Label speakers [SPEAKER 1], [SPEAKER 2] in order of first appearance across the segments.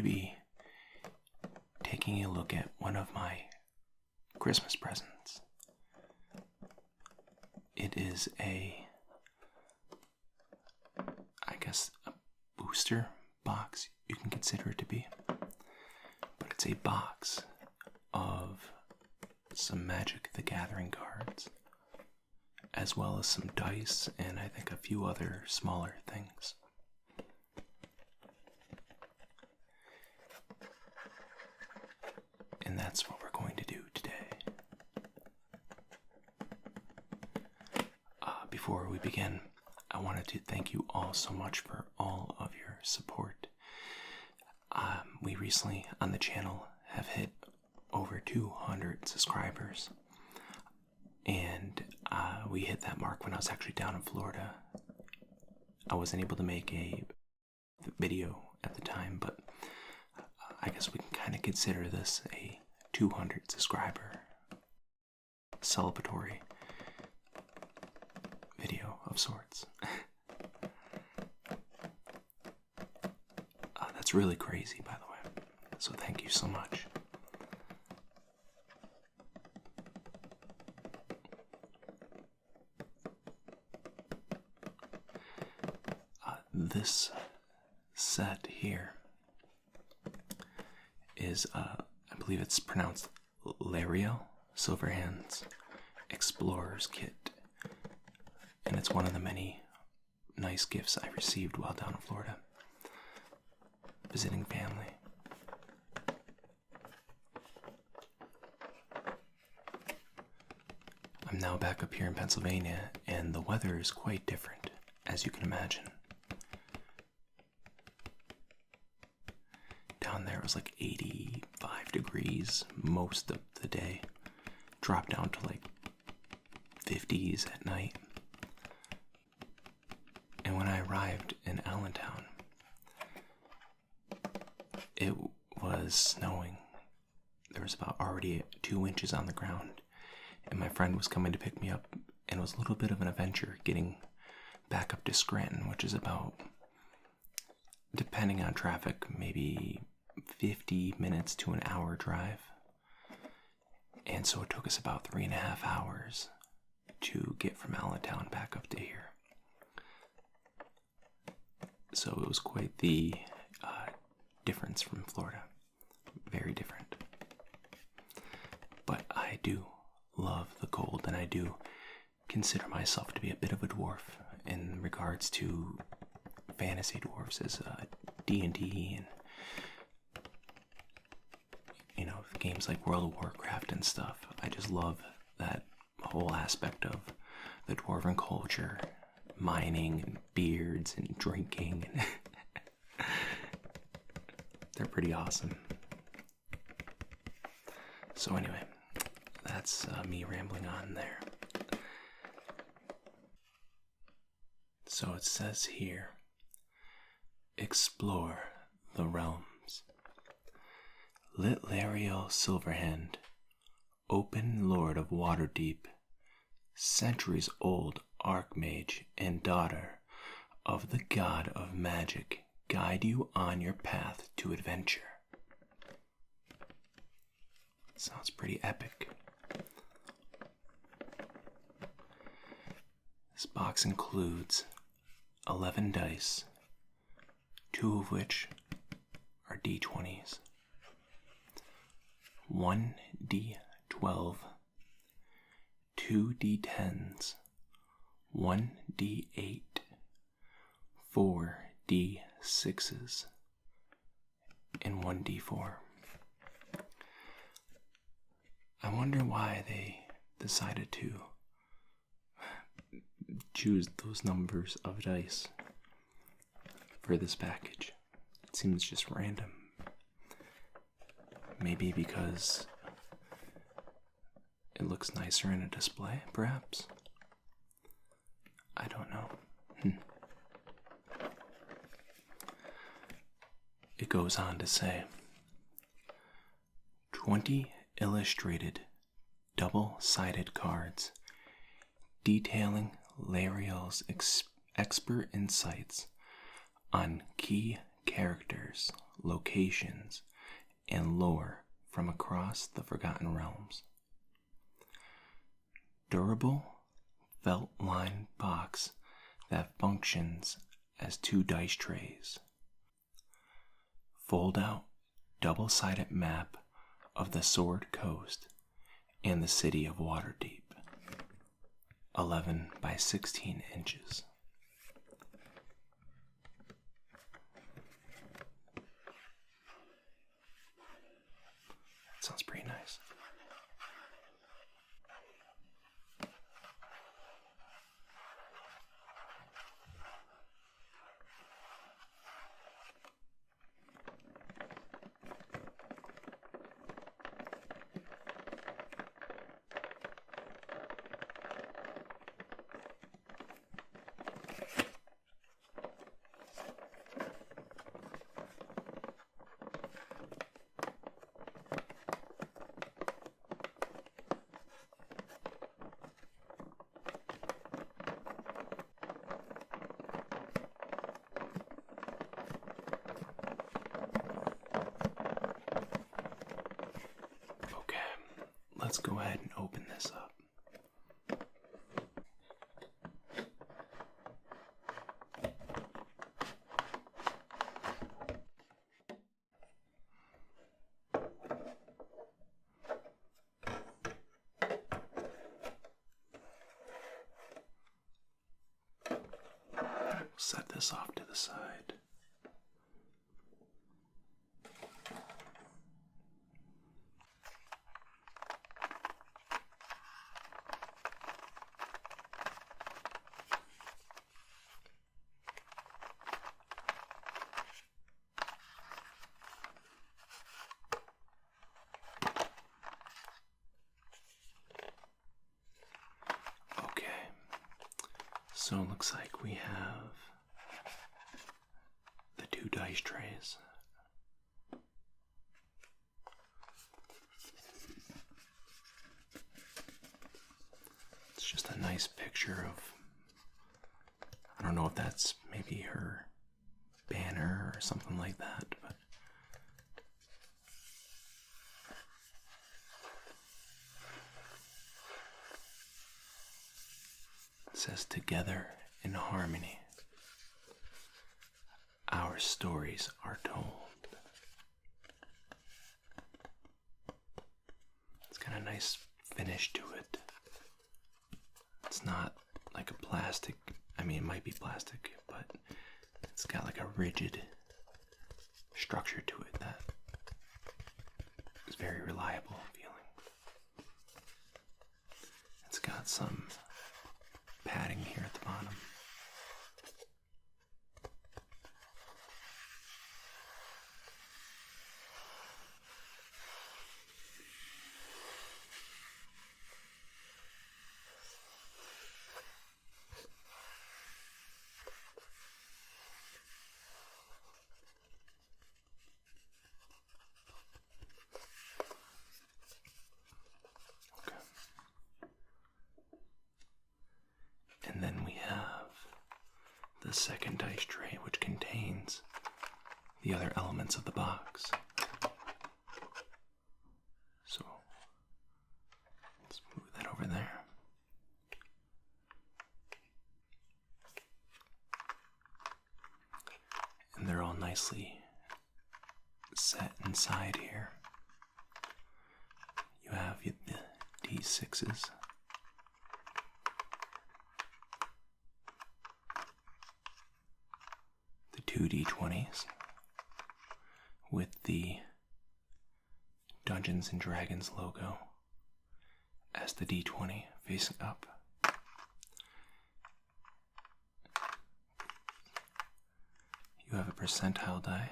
[SPEAKER 1] to be taking a look at one of my Christmas presents. It is a booster box, you can consider it to be. But it's a box of some Magic the Gathering cards, as well as some dice and I think a few other smaller things. And that's what we're going to do today. Before we begin, I wanted to thank you all so much for all of your support. We recently on the channel have hit over 200 subscribers, and we hit that mark when I was actually down in Florida. I wasn't able to make a video at the time, but I guess we can kind of consider this a 200 subscriber celebratory video of sorts. That's really crazy, by the way. So thank you so much. This set here is, I believe it's pronounced Laeral Silverhand's Explorer's Kit. And it's one of the many nice gifts I received while down in Florida, visiting family. I'm now back up here in Pennsylvania, and the weather is quite different, as you can imagine. Down there it was like 85 degrees most of the day. Dropped down to like 50s at night. And when I arrived in Allentown, it was snowing. There was about already 2 inches on the ground, and my friend was coming to pick me up, and it was a little bit of an adventure getting back up to Scranton, which is about, depending on traffic, maybe 50 minutes to an hour drive. And so it took us about 3.5 hours to get from Allentown back up to here. So it was quite the difference from Florida. Very different. But I do love the cold, and I do consider myself to be a bit of a dwarf in regards to fantasy dwarfs as D&D and games like World of Warcraft and stuff. I just love that whole aspect of the dwarven culture, mining and beards and drinking. They're pretty awesome. So anyway, that's me rambling on there. So it says here, explore the realms. Laeral Silverhand, open lord of Waterdeep, centuries-old archmage and daughter of the god of magic, guide you on your path to adventure. Sounds pretty epic. This box includes 11 dice, 2 of which are D20s, 1 D12, 2 D10s, 1 D8, 4 D6s, and 1 D4. I wonder why they decided to choose those numbers of dice for this package. It seems just random. Maybe because it looks nicer in a display, perhaps? I don't know. It goes on to say, 20 illustrated double-sided cards detailing Laeril's expert insights on key characters locations, and lore from across the Forgotten Realms. Durable, felt-lined box that functions as 2 dice trays. Fold-out, double-sided map of the Sword Coast and the city of Waterdeep. 11 by 16 inches. That sounds pretty nice. Let's go ahead and open this up. Set this off to the side. So it looks like we have the 2 dice trays. It's just a nice picture of, I don't know if that's maybe her banner or something like that, but it says, "Together in harmony, our stories are told." It's got a nice finish to it. It's not like a plastic, I mean, it might be plastic, but it's got like a rigid structure to it that is very reliable feeling. It's got some padding here at the bottom. And then we have the second dice tray, which contains the other elements of the box. So let's move that over there. And they're all nicely set inside here. You have the D6s. The 2 D20s with the Dungeons and Dragons logo as the D20 facing up. You have a percentile die,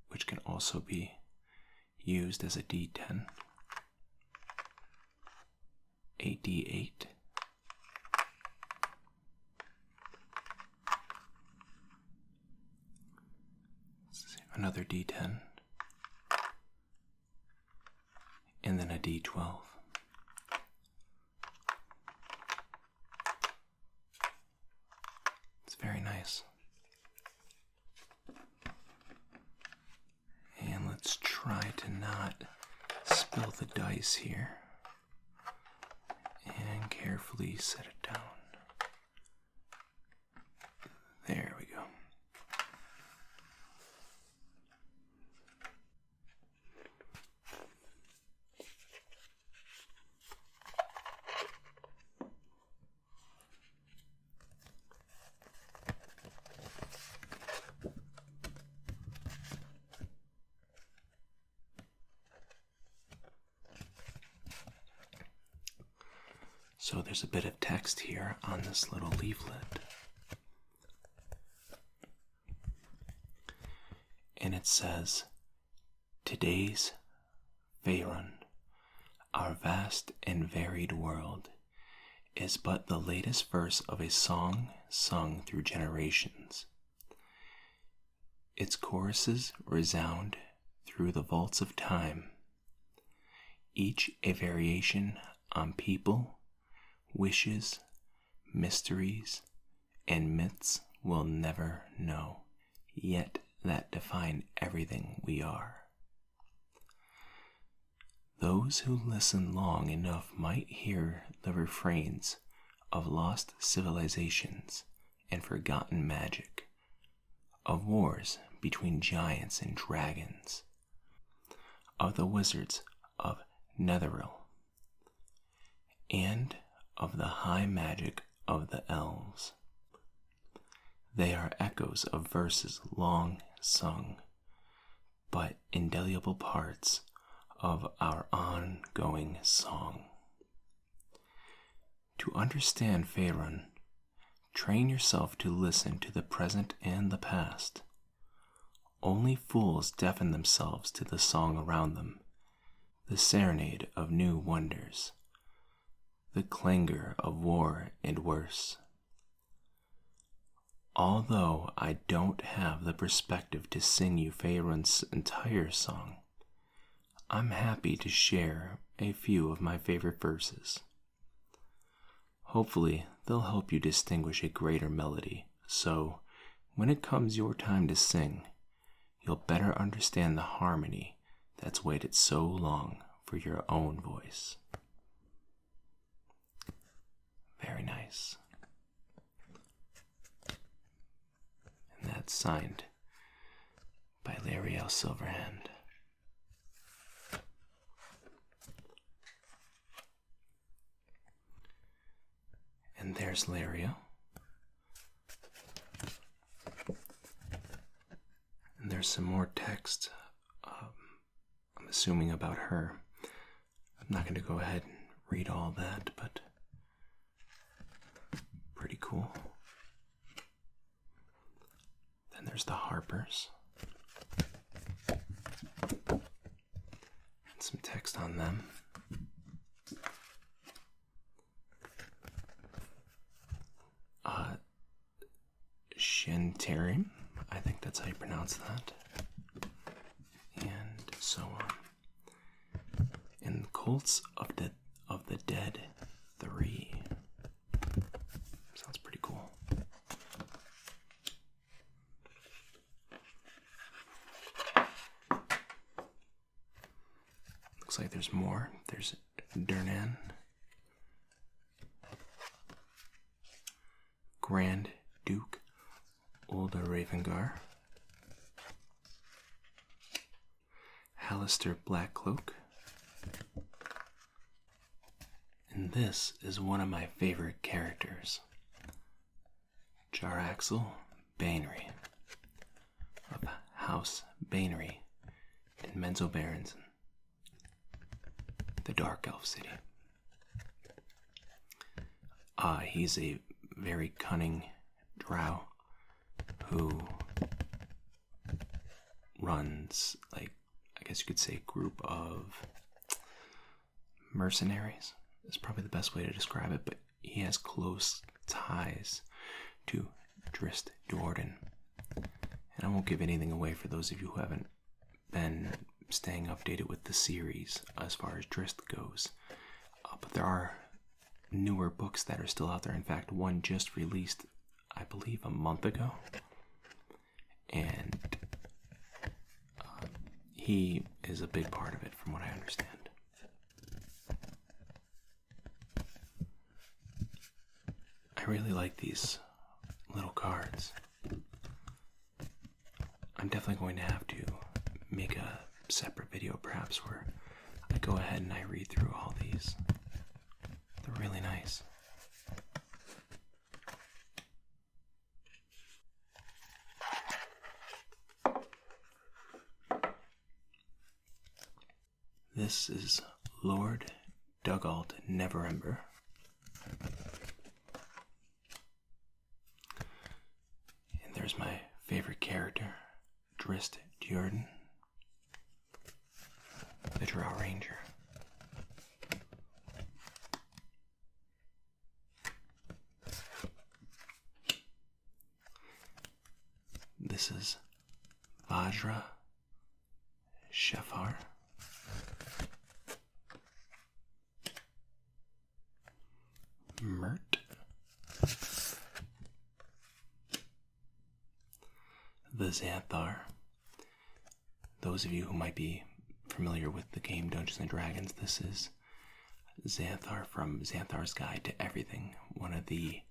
[SPEAKER 1] which can also be used as a D10, a D8, another D10, and then a D12. It's very nice. fill the dice here and carefully set it down. There we go. So there's a bit of text here on this little leaflet. And it says, "Today's Faerun, our vast and varied world, is but the latest verse of a song sung through generations. Its choruses resound through the vaults of time, each a variation on people, wishes, mysteries, and myths we'll never know, yet that define everything we are. Those who listen long enough might hear the refrains of lost civilizations and forgotten magic, of wars between giants and dragons, of the wizards of Netheril, and of the high magic of the elves. They are echoes of verses long sung, but indelible parts of our ongoing song. To understand Faerun, train yourself to listen to the present and the past. Only fools deafen themselves to the song around them, the serenade of new wonders, the clangor of war and worse. Although I don't have the perspective to sing you Faerun's entire song, I'm happy to share a few of my favorite verses. Hopefully, they'll help you distinguish a greater melody, so when it comes your time to sing, you'll better understand the harmony that's waited so long for your own voice." Very nice. And that's signed by Laeral Silverhand. And there's Laeral. And there's some more text, I'm assuming about her. I'm not going to go ahead and read all that, but pretty cool. Then there's the Harpers. And some text on them. Shintarim, I think that's how you pronounce that. And so on. And Cults of the Dead 3. Sounds pretty cool. Looks like there's more. There's Durnan, Grand Duke Ulda Ravengar, Hallister Blackcloak, and this is one of my favorite characters, Jaraxel Bainry of House Bainry in Menzoberranzan, the Dark Elf City. He's a very cunning drow who runs, like, I guess you could say, a group of mercenaries is probably the best way to describe it, but he has close ties to Drist Duarden. And I won't give anything away for those of you who haven't been staying updated with the series as far as Drist goes. But there are newer books that are still out there. In fact, one just released, I believe, a month ago. And he is a big part of it, from what I understand. really like these little cards. I'm definitely going to have to make a separate video perhaps where I go ahead and I read through all these. They're really nice. This is Lord Dugald Neverember. And there's my favorite character, Drist Jordan, the Drow Ranger. This is Vajra Shefar. Mert. The Xanthar. Those of you who might be familiar with the game Dungeons and Dragons, this is Xanthar from Xanthar's Guide to Everything, one of the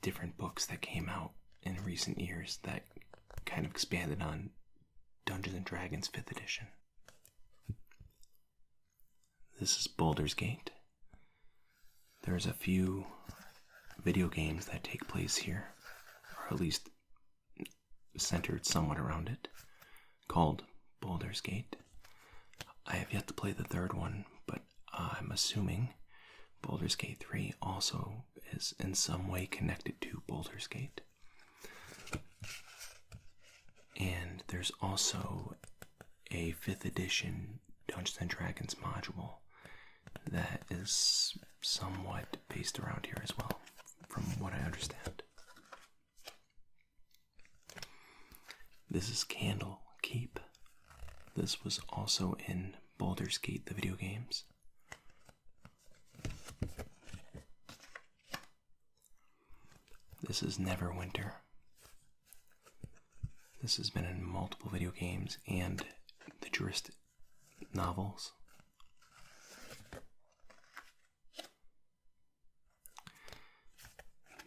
[SPEAKER 1] different books that came out in recent years that kind of expanded on Dungeons and Dragons 5th edition. This is Baldur's Gate. There's a few video games that take place here, or at least centered somewhat around it, called Baldur's Gate. I have yet to play the third one, but I'm assuming Baldur's Gate 3 also is in some way connected to Baldur's Gate. And there's also a 5th edition Dungeons and Dragons module that is somewhat based around here as well, from what I understand. This is Candle Keep. This was also in Baldur's Gate, the video games. This is Neverwinter. This has been in multiple video games and the Drist novels.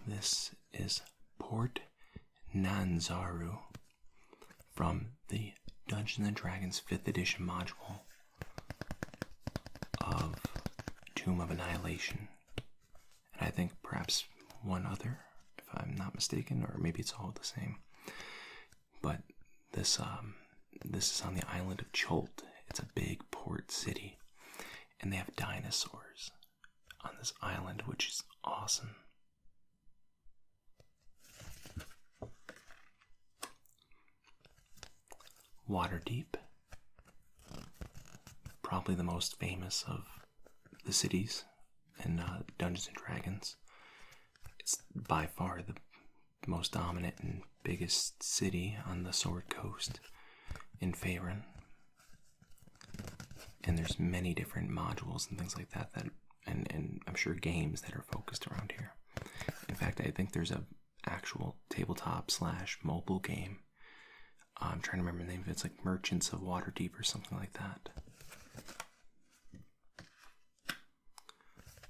[SPEAKER 1] This is Port Nanzaru from the Dungeons and Dragons 5th edition module of Tomb of Annihilation. And I think perhaps one other, if I'm not mistaken, or maybe it's all the same. But this is on the island of Cholt. It's a big port city, and they have dinosaurs on this island, which is awesome. Waterdeep, probably the most famous of the cities in Dungeons and Dragons. It's by far the most dominant and biggest city on the Sword Coast in Faerun. And there's many different modules and things like that, and I'm sure games that are focused around here. In fact, I think there's a actual tabletop / mobile game. I'm trying to remember the name of it. It's like Merchants of Waterdeep or something like that.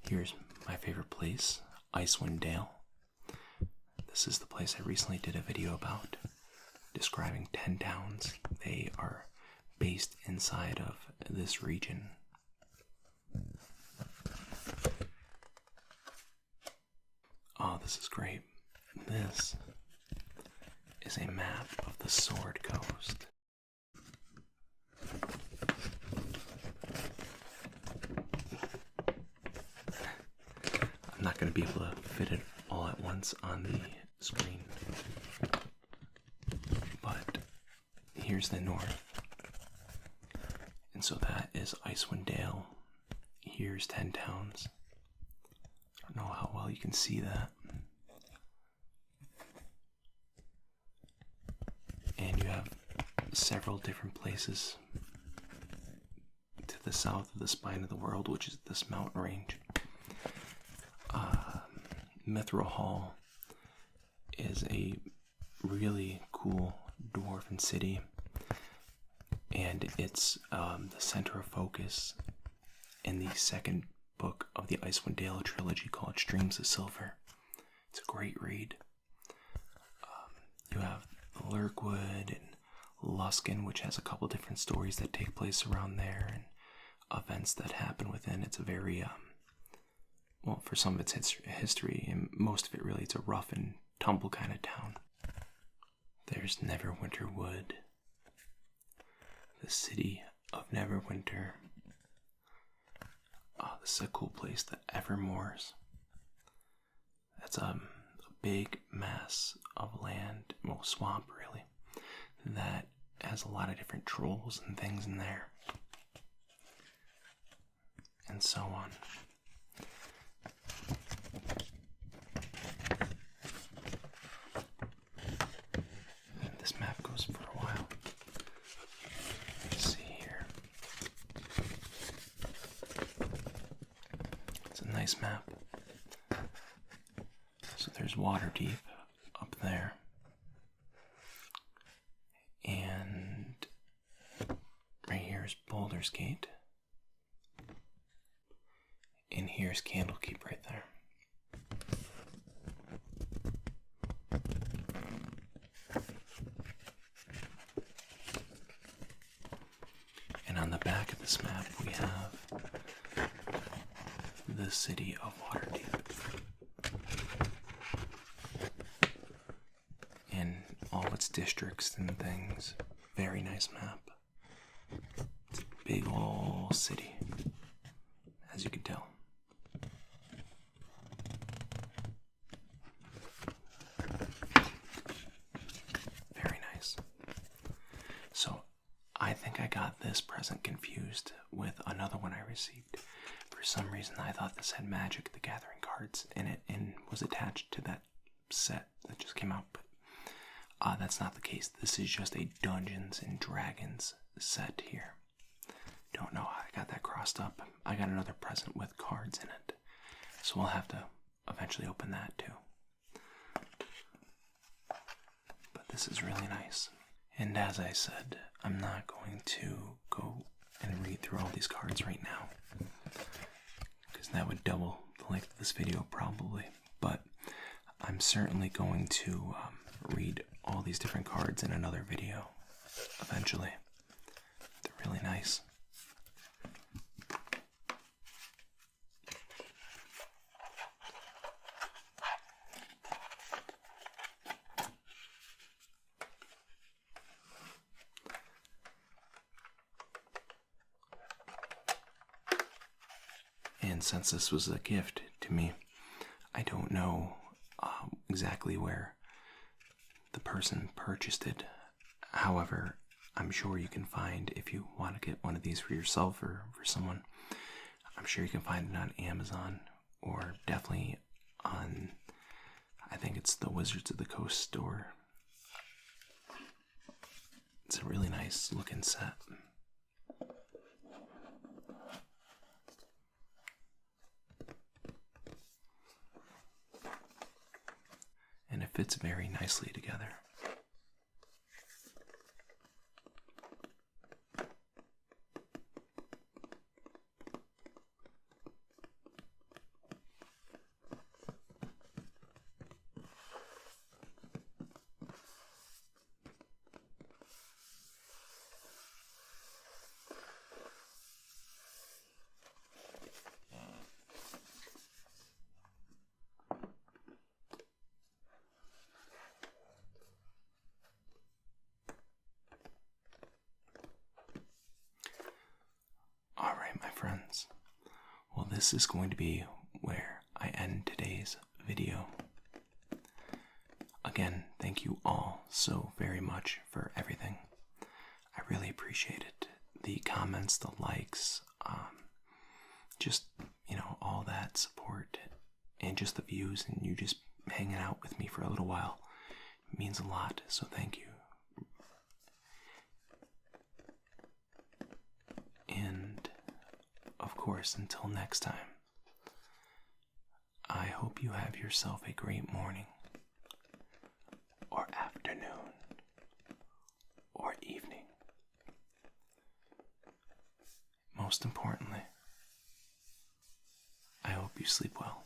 [SPEAKER 1] Here's my favorite place, Icewind Dale. This is the place I recently did a video about, describing 10 towns. They are based inside of this region. Oh, this is great. This is a map of the Sword Coast. I'm not going to be able to fit it all at once on the screen, but here's the north, and so that is Icewind Dale. Here's 10 towns. I don't know how well you can see that. And you have several different places to the south of the spine of the world, which is this mountain range. Mithril Hall is a really cool dwarven city, and it's the center of focus in the second book of the Icewind Dale trilogy called Streams of Silver. It's a great read. You have the Lurkwood and Luskan, which has a couple different stories that take place around there and events that happen within. It's a very, well, for some of its history, and most of it really, it's a rough and tumble kind of town. There's Neverwinter Wood, the city of Neverwinter. Oh, this is a cool place, the Evermoors. That's a big mass of land, well, swamp really, that has a lot of different trolls and things in there, and so on. This map goes for a while. Let's see here. It's a nice map. So there's Waterdeep up there. And right here is Baldur's Gate. And here's Candlekeep right there. And on the back of this map we have the city of Waterdeep. And all its districts and things. Very nice map. It's a big ol' city, as you can tell. Very nice. So, I think I got this present confused with another one I received. For some reason, I thought this had Magic the Gathering cards in it and was attached to that set that just came out, but that's not the case. This is just a Dungeons and Dragons set here. Don't know how I got that crossed up. I got another present with cards in it, so we'll have to eventually open that too. But this is really nice. And as I said, I'm not going to go and read through all these cards right now, because that would double the length of this video probably. But I'm certainly going to read all these different cards in another video eventually. They're really nice. And since this was a gift to me, I don't know exactly where the person purchased it. However, I'm sure you can find, if you want to get one of these for yourself or for someone, I'm sure you can find it on Amazon, or definitely on, I think it's the Wizards of the Coast store. It's a really nice looking set. And it fits very nicely together. Alright, my friends. Well, this is going to be where I end today's video. Again, thank you all so very much for everything. I really appreciate it. The comments, the likes, just, all that support, and just the views, and you just hanging out with me for a little while. It means a lot, so thank you. And, of course, until next time, I hope you have yourself a great morning, or afternoon, or evening. Most importantly, you sleep well.